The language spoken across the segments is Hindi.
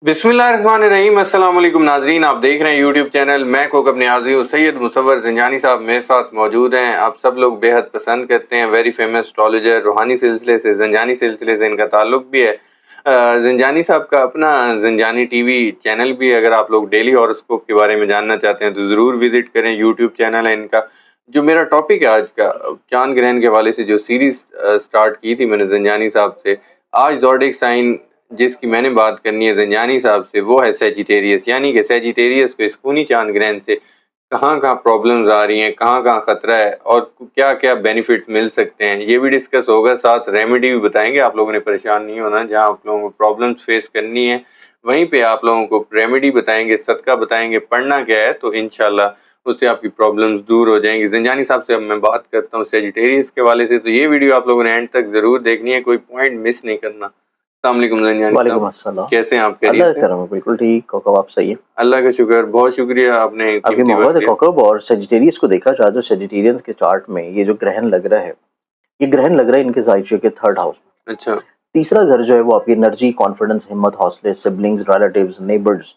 बिस्मिल्लाहिर्रहमानिर्रहीम। अस्सलाम वालेकुम नाजरीन, आप देख रहे हैं यूट्यूब चैनल मैं कोकब नियाज़ी हूँ। सैयद मुसव्वर ज़ंजानी साहब मेरे साथ मौजूद हैं। आप सब लोग बेहद पसंद करते हैं। वेरी फेमस एस्ट्रोलॉजर, रूहानी सिलसिले से, ज़ंजानी सिलसिले से इनका ताल्लुक भी है। ज़ंजानी साहब का अपना ज़ंजानी टीवी चैनल भी है। अगर आप लोग डेली हॉरोस्कोप के बारे में जानना चाहते हैं तो ज़रूर विजिट करें। यूट्यूब चैनल है इनका। जो मेरा टॉपिक है आज का, चांद ग्रहण के हवाले से जो सीरीज स्टार्ट की थी मैंने ज़ंजानी साहब से, आज ज़ोडिक साइन जिसकी मैंने बात करनी है ज़ंजानी साहब से, वो है सेजिटेरियस। यानी कि सेजिटेरियस को इस खूनी चांद ग्रहण से कहाँ-कहाँ प्रॉब्लम्स आ रही हैं, कहाँ-कहाँ खतरा है और क्या-क्या बेनिफिट्स मिल सकते हैं, ये भी डिस्कस होगा। साथ रेमेडी भी बताएंगे। आप लोगों ने परेशान नहीं होना। जहाँ आप लोगों को प्रॉब्लम्स फेस करनी है वहीं पे आप लोगों को रेमेडी बताएंगे, सदका बताएंगे, पढ़ना क्या है, तो इंशाल्लाह उससे आपकी प्रॉब्लम्स दूर हो जाएंगी। ज़ंजानी साहब से अब मैं बात करता हूँ सेजिटेरियस के हवाले से। तो ये वीडियो आप लोगों ने एंड तक ज़रूर देखनी है, कोई पॉइंट मिस नहीं करना। अस्सलाम वालेकुम ज़ंजानी वालेकुम साहब, अस्सलाम। कैसे हैं आप? खैरियत अल्लाह से? का करम है, बिल्कुल ठीक। कौकब आप सही है? अल्लाह का शुक्र, बहुत शुक्रिया आपने आपकी कीमती वक्त मोहब्बत है दिया। कौकब। और सेजिटेरियस को देखा जाए तो सेजिटेरियंस के चार्ट में ये जो ग्रहण लग रहा है, ये ग्रहण लग रहा है इनके ज़ायचे के थर्ड हाउस में। अच्छा। तीसरा घर जो है वो आपकी एनर्जी, कॉन्फिडेंस, हिम्मत, हौसले, सिबलिंग्स, रिलेटिव्स, नेबर्स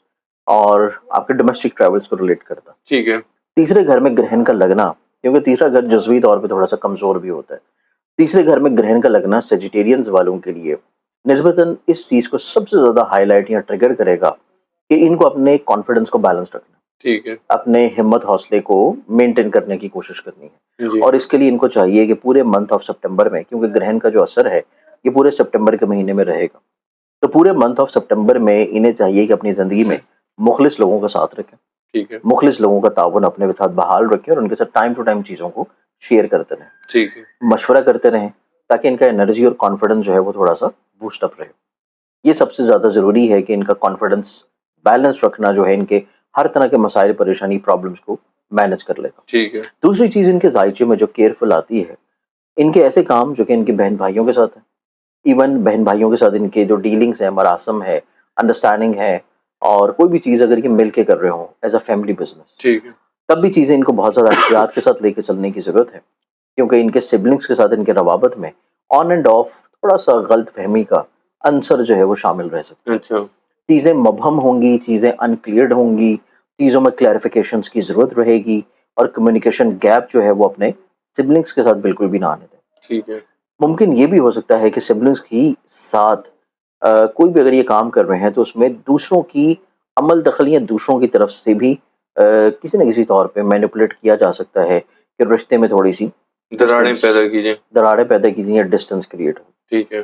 और आपके डोमेस्टिक ट्रैवल्स को रिलेट करता है। ठीक है। तीसरे घर में ग्रहण का लगना, क्योंकि तीसरा घर जज़्वी तौर पे थोड़ा सा कमज़ोर भी होता है। तीसरे घर में ग्रहण का लगना सेजिटेरियंस वालों के लिए निस्बतन इस चीज़ को सबसे ज़्यादा हाईलाइट या ट्रिगर करेगा कि इनको अपने कॉन्फिडेंस को बैलेंस रखना है, ठीक है। अपने हिम्मत हौसले को मेंटेन करने की कोशिश करनी है। जी। और इसके लिए इनको चाहिए कि पूरे मंथ ऑफ सितंबर में, क्योंकि ग्रहण का जो असर है ये पूरे सितंबर के महीने में रहेगा, तो पूरे मंथ ऑफ सितंबर में इन्हें चाहिए कि अपनी ज़िंदगी में मुखलिस लोगों का साथ रखें, ठीक है। मुखलिस लोगों का ताउन अपने साथ बहाल रखें और उनके साथ टाइम टू टाइम चीज़ों को शेयर करते रहें, ठीक है। मशवरा करते रहें, ताकि इनका एनर्जी और कॉन्फिडेंस जो है वो थोड़ा सा बूस्ट अप रहे। ये सबसे ज़्यादा ज़रूरी है कि इनका कॉन्फिडेंस बैलेंस रखना जो है इनके हर तरह के मसाइल, परेशानी, प्रॉब्लम्स को मैनेज कर लेगा। ठीक है। दूसरी चीज़ इनके ज़ायचे में जो केयरफुल आती है, इनके ऐसे काम जो कि इनके बहन-भाइयों के साथ हैं, इवन बहन-भाइयों के साथ इनके जो डीलिंग्स हैं, मरासम है, अंडरस्टैंडिंग है, और कोई भी चीज़ अगर ये मिल के कर रहे हों एज़ अ फैमिली बिज़नेस, ठीक है। तब भी चीज़ें इनको बहुत ज़्यादा एहतियात के साथ लेके चलने की ज़रूरत है। क्योंकि इनके सिबलिंग्स के साथ इनके रवाबत में ऑन एंड ऑफ थोड़ा-सा गलतफ़हमी का अंसर जो है वो शामिल रह सकता है। अच्छा। चीज़ें मबहम होंगी, चीज़ें अनक्लियर्ड होंगी, चीज़ों में क्लैरिफ़िकेशंस की ज़रूरत रहेगी और कम्युनिकेशन गैप जो है वो अपने सिबलिंग्स के साथ बिल्कुल भी ना आने दें। ठीक है। मुमकिन ये भी हो सकता है कि सिबलिंग्स की साथ कोई भी अगर ये काम कर रहे हैं तो उसमें दूसरों की अमल दखल या दूसरों की तरफ से भी किसी न किसी तौर पे मैनिपुलेट किया जा सकता है कि रिश्ते में थोड़ी-सी दरारें डिस्टेंस, पैदा कीजिए। दरारें पैदा कीजिए या डिस्टेंस क्रिएट हो। ठीक है।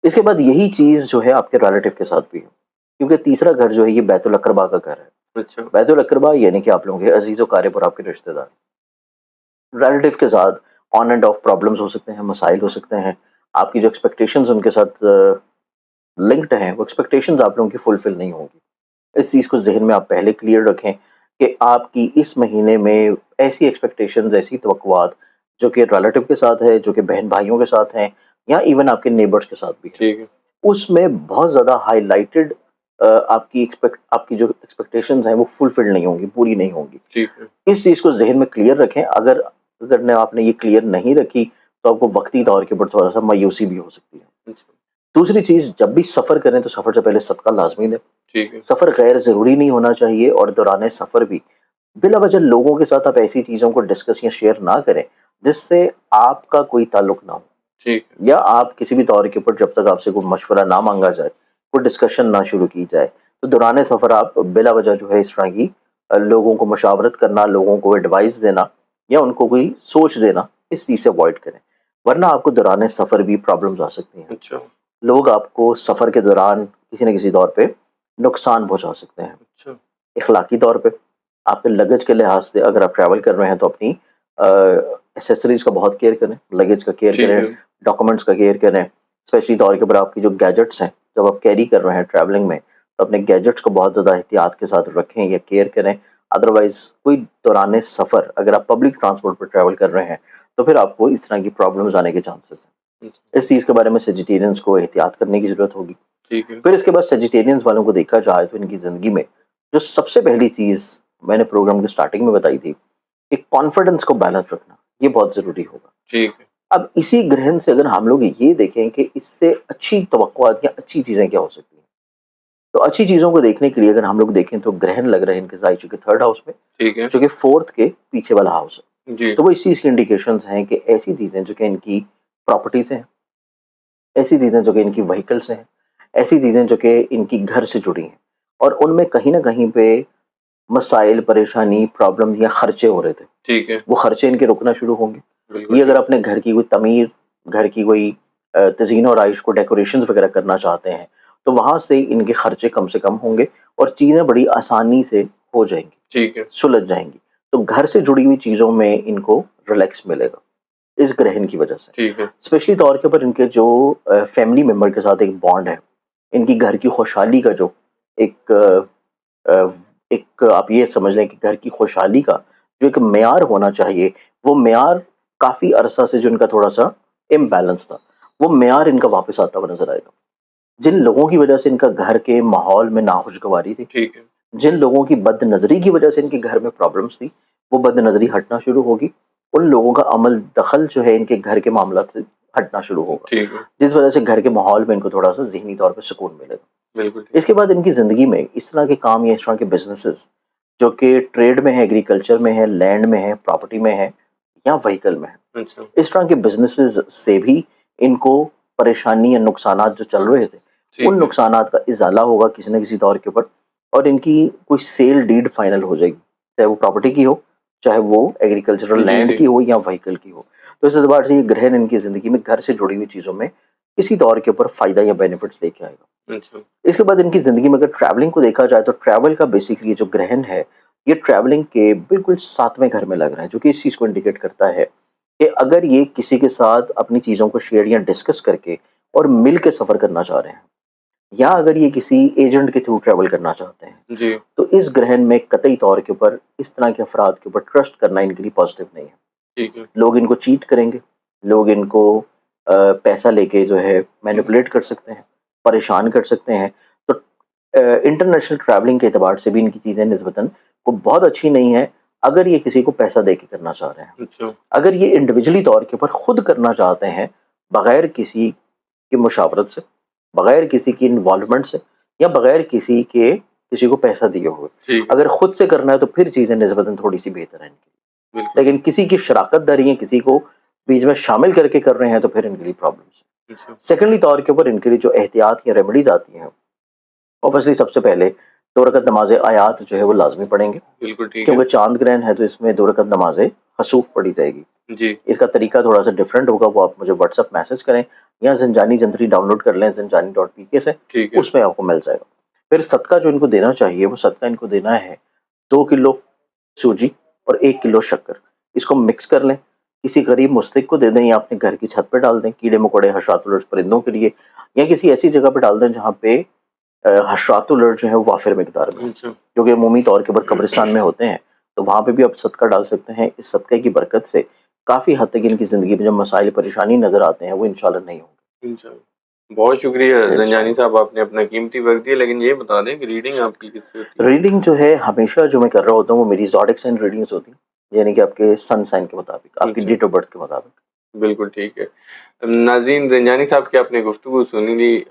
इसके बाद यही चीज़ जो है आपके रिलेटिव के साथ भी है, क्योंकि तीसरा घर जो है ये बैतुल अक़रबा का घर है। अच्छा। बैतुल अक़रबा यानी कि आप लोगों के अज़ीज़ व क़ारिब और आपके रिश्तेदार। रिलेटिव के साथ ऑन एंड ऑफ प्रॉब्लम्स हो सकते हैं, मसाइल हो सकते हैं। आपकी जो एक्सपेक्टेशंस उनके साथ लिंक्ड हैं, वो एक्सपेक्टेशंस आप लोगों की फुलफ़िल नहीं होंगी। इस चीज़ को ज़हन में आप पहले क्लियर रखें कि आपकी इस महीने में ऐसी एक्सपेक्टेशंस, ऐसी तवक्कुआत जो कि रिलेटिव के साथ है, जो कि बहन-भाइयों के साथ हैं या इवन आपके नेबर्स के साथ भी है। ठीक है। उसमें बहुत ज़्यादा हाइलाइटेड आपकी जो एक्सपेक्टेशंस हैं वो फुलफ़िल नहीं होंगी, पूरी नहीं होंगी। ठीक है। इस चीज़ को ज़हन में क्लियर रखें। अगर अगर न आपने ये क्लियर नहीं रखी, तो आपको वक़्ती तौर के ऊपर थोड़ा-सा मायूसी भी हो सकती है। अच्छा। दूसरी चीज़, जब भी सफ़र करें तो सफ़र से पहले सदका लाज़मी दें। ठीक है। सफ़र गैर ज़रूरी नहीं होना चाहिए और दौरान सफ़र भी बिला वजह लोगों के साथ आप ऐसी चीज़ों को डिस्कस या शेयर ना करें, जिससे आपका कोई ताल्लुक ना हो, ठीक है। या आप किसी भी तौर के ऊपर जब तक आपसे कोई मशवरा ना माँगा जाए, कोई डिस्कशन ना शुरू की जाए, तो दौरान सफ़र आप बिला वजह जो है इस तरह की लोगों को मशावरत करना, लोगों को एडवाइस देना या उनको कोई सोच देना, इस चीज़ से अवॉइड करें। वरना आपको दौरान सफ़र भी प्रॉब्लम्स आ सकती हैं। अच्छा। लोग आपको सफ़र के दौरान किसी न किसी तौर पे नुकसान पहुँचा सकते हैं। अच्छा। इखलाकी तौर पे आपके लगेज के लिहाज से अगर आप ट्रैवल कर रहे हैं तो अपनी एसेसरीज़ का बहुत केयर करें, लगेज का केयर ठीक करें, है। डॉक्यूमेंट्स का केयर करें। स्पेशली तौर के ऊपर आपकी जो गैजेट्स हैं, जब आप कैरी कर रहे हैं ट्रैवलिंग में, तो अपने गैजेट्स को बहुत ज़्यादा एहतियात के साथ रखें या केयर करें। अदरवाइज़ कोई दौरान सफ़र अगर आप पब्लिक ट्रांसपोर्ट पर ट्रैवल कर रहे हैं, तो फिर आपको इस तरह की प्रॉब्लम्स आने के चांसेस हैं। अच्छा। इस चीज़ के बारे में वेजिटेरियंस को एहतियात करने की ज़रूरत होगी। ठीक है। फिर इसके बाद वेजिटेरियंस वालों को देखा जाए तो इनकी ज़िंदगी में जो सबसे पहली चीज़ मैंने प्रोग्राम की स्टार्टिंग में बताई थी कि कॉन्फिडेंस को बैलेंस रखना, ये बहुत ज़रूरी होगा। ठीक है। अब इसी ग्रहण से अगर हम लोग ये देखें कि इससे अच्छी तवक्कुआत या अच्छी चीज़ें क्या हो सकती हैं, तो अच्छी चीज़ों को देखने के लिए अगर हम लोग देखें तो ग्रहण लग रहे हैं इनके जायचु के 3rd हाउस में, ठीक है। जो कि 4th के पीछे वाला हाउस है। जी। तो वो इस चीज़ की इंडिकेशंस हैं कि ऐसी चीज़ें जो कि इनकी प्रॉपर्टीज़ हैं, ऐसी चीज़ें जो कि इनकी व्हीकल्स हैं, ऐसी चीज़ें जो कि इनकी घर से जुड़ी हैं और उनमें कहीं न कहीं पे मसाइल, परेशानी, प्रॉब्लम या खर्चे हो रहे थे। ठीक है। वो खर्चे इनके रुकना शुरू होंगे। बिल्कुल ये ठीक। अगर अपने घर की कोई तमीर, घर की कोई तज़ीन और आइश को डेकोरेशंस वगैरह करना चाहते हैं, तो वहाँ से इनके खर्चे कम से कम होंगे और चीज़ें बड़ी आसानी से हो जाएँगी, ठीक है। सुलझ जाएँगी। तो घर से जुड़ी हुई चीज़ों में इनको रिलैक्स मिलेगा, इस ग्रहण की वजह से। ठीक है। स्पेशली तौर के ऊपर इनके जो फैमिली मेंबर के साथ एक बॉन्ड है, इनकी घर की खुशहाली का जो एक अ, एक आप ये समझ लें कि घर की खुशहाली का जो एक मेयार होना चाहिए, वो मेयार काफ़ी अरसा से जो इनका थोड़ा-सा इम्बैलेंस था, वो मेयार इनका वापस आता हुआ नज़र आएगा। जिन लोगों की वजह से इनका घर के माहौल में नाखुशगवारी थी, ठीक है। जिन लोगों की बदनज़री की वजह से इनके घर में प्रॉब्लम्स थी, वो बदनज़री हटना शुरू होगी। उन लोगों का अमल दखल जो है इनके घर के मामलात से हटना शुरू होगा, ठीक है। जिस वजह से घर के माहौल में इनको थोड़ा-सा ज़हनी तौर पे सुकून मिलेगा। बिल्कुल ठीक। इसके बाद इनकी ज़िंदगी में इस तरह के काम या इस तरह के बिज़नेसेस जो कि ट्रेड में है, एग्रीकल्चर में है, लैंड में है, प्रॉपर्टी में है या व्हीकल में है, अच्छा। इस तरह के बिज़नेसेस से भी इनको परेशानी या नुकसानात जो चल रहे थे, ठीक उन है। नुकसानात का इज़ाला होगा किसी न किसी तौर के ऊपर और इनकी कोई सेल डीड फाइनल हो जाएगी। चाहे वो प्रॉपर्टी की हो, चाहे वो एग्रीकल्चरल जी, लैंड जी। की हो या व्हीकल की हो। तो इस एतबार से ये ग्रहण इनकी ज़िंदगी में घर से जुड़ी हुई चीज़ों में किसी तौर के ऊपर फ़ायदा या बेनिफिट्स लेके आएगा। अच्छा। इसके बाद इनकी ज़िंदगी में अगर ट्रैवलिंग को देखा जाए तो ट्रैवल का बेसिकली जो ग्रहण है, ये ट्रैवलिंग के बिल्कुल 7वें घर में लग रहा है, जो कि इस चीज़ को इंडिकेट करता है कि अगर ये किसी के साथ अपनी चीज़ों को शेयर या डिस्कस करके और मिल के सफ़र करना चाह रहे हैं या अगर ये किसी एजेंट के थ्रू ट्रैवल करना चाहते हैं, जी। तो इस ग्रहण में कतई तौर के ऊपर इस तरह के अफ़राद के ऊपर ट्रस्ट करना इनके लिए पॉज़िटिव नहीं है। ठीक है। लोग इनको चीट करेंगे, लोग इनको पैसा लेके जो है मैनिपुलेट कर सकते हैं, परेशान कर सकते हैं। तो इंटरनेशनल ट्रैवलिंग के एतबार से भी इनकी चीज़ें निस्बतन वो बहुत अच्छी नहीं है, अगर ये किसी को पैसा दे के करना चाह रहे हैं। अच्छा। अगर ये इंडिविजुअली तौर के ऊपर खुद करना चाहते हैं, बगैर किसी की मुशावरत से, बगैर किसी की इन्वॉल्वमेंट से या बगैर किसी को पैसा दिए हुए, ठीक है। अगर खुद से करना है तो फिर चीज़ें निस्बतन थोड़ी-सी बेहतर हैं इनकी। बिल्कुल लेकिन ठीक। किसी की शराकत दारी है, किसी को बीच में शामिल करके कर रहे हैं तो फिर इनके लिए प्रॉब्लम्स है। अच्छा। सेकंडली तौर के ऊपर इनके लिए जो एहतियात या रेमेडीज़ आती हैं, ऑब्वियसली सबसे पहले 2 रकअत नमाज़ आयात जो है वो लाज़मी पढ़ेंगे, बिल्कुल ठीक है। क्योंकि चाँद ग्रहण है तो इसमें 2 रकअत नमाज़ खसूफ़ पढ़ी जाएगी। जी। इसका तरीका थोड़ा-सा डिफरेंट होगा, वो आप मुझे व्हाट्सएप मैसेज करें या ज़ंजानी जंतरी डाउनलोड कर लें ज़ंजानी.pk से, ठीक है। उसमें आपको मिल जाएगा। फिर सदका जो इनको देना चाहिए, वो सदका इनको देना है 2 किलो सूजी और 1 किलो शक्कर। इसको मिक्स कर लें, किसी गरीब मुस्तहिक को दे दें या अपने घर की छत पे डाल दें, कीड़े-मकोड़े, हशरात-उलर्ड परिंदों के लिए या किसी ऐसी जगह पे डाल दें जहाँ पे हशरात-उलर्ड जो है वो वाफ़िर मिकदार में हो, अच्छा। जो कि अमूमी तौर के ऊपर कब्रिस्तान में होते हैं, तो वहाँ पे भी आप सदका डाल सकते हैं। इस सदक़े की बरकत से काफ़ी हद तक इनकी ज़िंदगी में जो मसाइल परेशानी नज़र आते हैं, वो इंशाअल्लाह नहीं होंगे। इंशाल्लाह। बहुत शुक्रिया ज़ंजानी इंशाअल्लाह। साहब, आपने अपना कीमती वक़्त दिया। लेकिन ये बता दें कि रीडिंग आपकी किससे होती है? रीडिंग जो है हमेशा जो मैं कर रहा होता हूँ, वो मेरी ज़ोडिक साइन रीडिंग्स होती हैं, यानी कि आपके सन साइन के मुताबिक, आपकी अच्छा। डेट ऑफ बर्थ के मुताबिक। बिल्कुल ठीक है। नाज़रीन, ज़ंजानी साहब की आपने गुफ्तगू सुनी ली।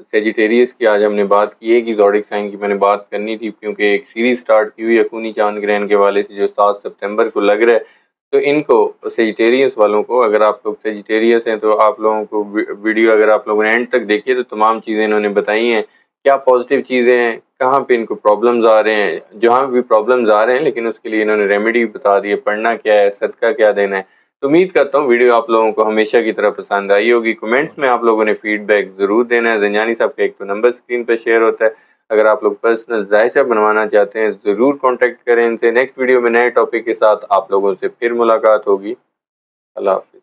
सेजिटेरियस की आज हमने बात की है कि ज़ोडिक साइन की मैंने बात करनी थी, क्योंकि एक सीरीज़ स्टार्ट की हुई है खूनी चाँद ग्रहण के हवाले से, जो 7 सितंबर को लग रहा है। तो इनको सेजिटेरियस वालों को, अगर आप लोग सेजिटेरियस हैं तो आप लोगों को वीडियो अगर आप लोगों ने एंड तक देखी है तो तमाम चीज़ें इन्होंने बताई हैं। क्या पॉजिटिव चीज़ें हैं, कहाँ पे इनको प्रॉब्लम्स आ रहे हैं, जहाँ भी प्रॉब्लम्स आ रहे हैं, लेकिन उसके लिए इन्होंने रेमेडी बता दी है, पढ़ना क्या है, सदका क्या देना है। तो उम्मीद करता हूँ वीडियो आप लोगों को हमेशा की तरह पसंद आई होगी। कमेंट्स में आप लोगों ने फीडबैक ज़रूर देना है। ज़ंजानी साहब का एक तो नंबर स्क्रीन पर शेयर होता है। अगर आप लोग पर्सनल जायचा बनवाना चाहते हैं, ज़रूर कॉन्टैक्ट करें इनसे। नेक्स्ट वीडियो में नए टॉपिक के साथ आप लोगों से फिर मुलाकात होगी। अल्लाह हाफ़िज़।